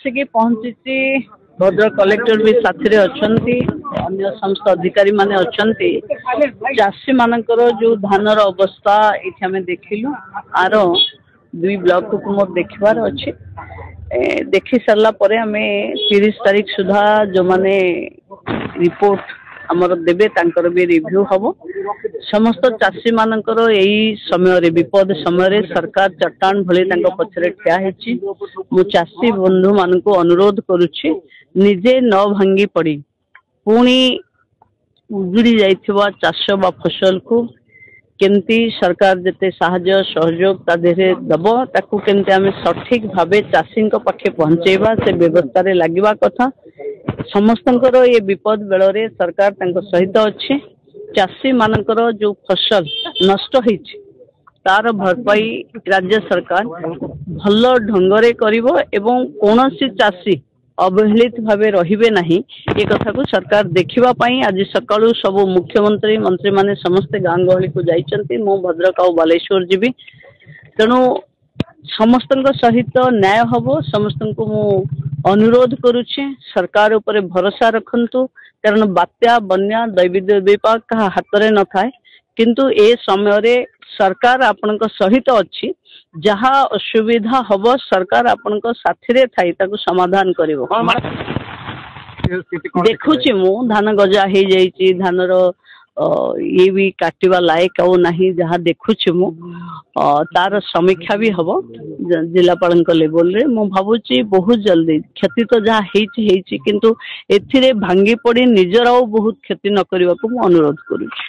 ଆସିକି ପହଞ୍ଚିଛି। ଭଦ୍ରକ କଲେକ୍ଟର ବି ସାଥିରେ ଅଛନ୍ତି, ଅନ୍ୟ ସମସ୍ତ ଅଧିକାରୀ ମାନେ ଅଛନ୍ତି। ଚାଷୀ ମାନଙ୍କର ଯୋଉ ଧାନର ଅବସ୍ଥା ଏଠି ଆମେ ଦେଖିଲୁ। ଆର 2 ବ୍ଲକକୁ ମୋର ଦେଖିବାର ଅଛି। ଦେଖି ସାରିଲା ପରେ ଆମେ 30 ତାରିଖ ସୁଦ୍ଧା ଯୋଉମାନେ ରିପୋର୍ଟ ଆମର ଦେବେ ତାଙ୍କର ବି ରିଭ୍ୟୁ ହବ। ସମସ୍ତ ଚାଷୀ ମାନଙ୍କର ଏଇ ସମୟରେ ବିପଦ ସମୟରେ ସରକାର ଚଟାଣ ଭଳି ତାଙ୍କ ପଛରେ ଠିଆ ହେଇଛି। ମୁଁ ଚାଷୀ ବନ୍ଧୁ ମାନଙ୍କୁ ଅନୁରୋଧ କରୁଛି, ନିଜେ ନ ଭାଙ୍ଗି ପଡି ପୁଣି ଉଜୁଡି ଯାଇଥିବା ଚାଷ ବା ଫସଲକୁ କେମିତି ସରକାର ଯେତେ ସାହାଯ୍ୟ ସହଯୋଗ ତା ଦେହରେ ଦବ, ତାକୁ କେମିତି ଆମେ ସଠିକ ଭାବେ ଚାଷୀଙ୍କ ପାଖେ ପହଞ୍ଚେଇବା ସେ ବ୍ୟବସ୍ଥାରେ ଲାଗିବା କଥା। ସମସ୍ତଙ୍କର ଏ ବିପଦ ବେଳରେ ସରକାର ତାଙ୍କ ସହିତ ଅଛି। ଚାଷୀ ମାନଙ୍କର ଯୋଉ ଫସଲ ନଷ୍ଟ ହେଇଛି ତାର ଭରପାଇ ରାଜ୍ୟ ସରକାର ଭଲ ଢଙ୍ଗରେ କରିବ ଏବଂ କୌଣସି ଚାଷୀ ଅବହେଳିତ ଭାବେ ରହିବେ ନାହିଁ, ଏ କଥାକୁ ସରକାର ଦେଖିବା ପାଇଁ ଆଜି ସକାଳୁ ସବୁ ମୁଖ୍ୟମନ୍ତ୍ରୀ ମନ୍ତ୍ରୀ ମାନେ ସମସ୍ତେ ଗାଁ ଗହଳିକୁ ଯାଇଛନ୍ତି। ମୁଁ ଭଦ୍ରକ ଆଉ ବାଲେଶ୍ୱର ଯିବି। ତେଣୁ ସମସ୍ତଙ୍କ ସହିତ ନ୍ୟାୟ ହବ। ସମସ୍ତଙ୍କୁ ମୁଁ ଅନୁରୋଧ କରୁଛି, ସରକାର ଉପରେ ଭରସା ରଖନ୍ତୁ। କାରଣ ବାତ୍ୟା ବନ୍ୟା ଦୈବିକ ଦୁର୍ବିପାକ କାହା ହାତରେ ନଥାଏ, କିନ୍ତୁ ଏ ସମୟରେ ସରକାର ଆପଣଙ୍କ ସହିତ ଅଛି। ଯାହା ଅସୁବିଧା ହବ ସରକାର ଆପଣଙ୍କ ସାଥିରେ ଥାଇ ତାକୁ ସମାଧାନ କରିବ। ଦେଖୁଛି ମୁଁ ଧାନ ଗଜା ହେଇଯାଇଛି, ଧାନର ଇଏ ବି କାଟିବା ଲାୟକ ଆଉ ନାହିଁ। ଯାହା ଦେଖୁଛି ମୁଁ ତାର ସମୀକ୍ଷା ବି ହବ ଜିଲ୍ଲାପାଳଙ୍କ ଲେବଲରେ। ମୁଁ ଭାବୁଛି ବହୁତ ଜଲ୍ଦି କ୍ଷତି ତ ଯାହା ହେଇଛି କିନ୍ତୁ ଏଥିରେ ଭାଙ୍ଗି ପଡି ନିଜର ଆଉ ବହୁତ କ୍ଷତି ନ କରିବାକୁ ମୁଁ ଅନୁରୋଧ କରୁଛି।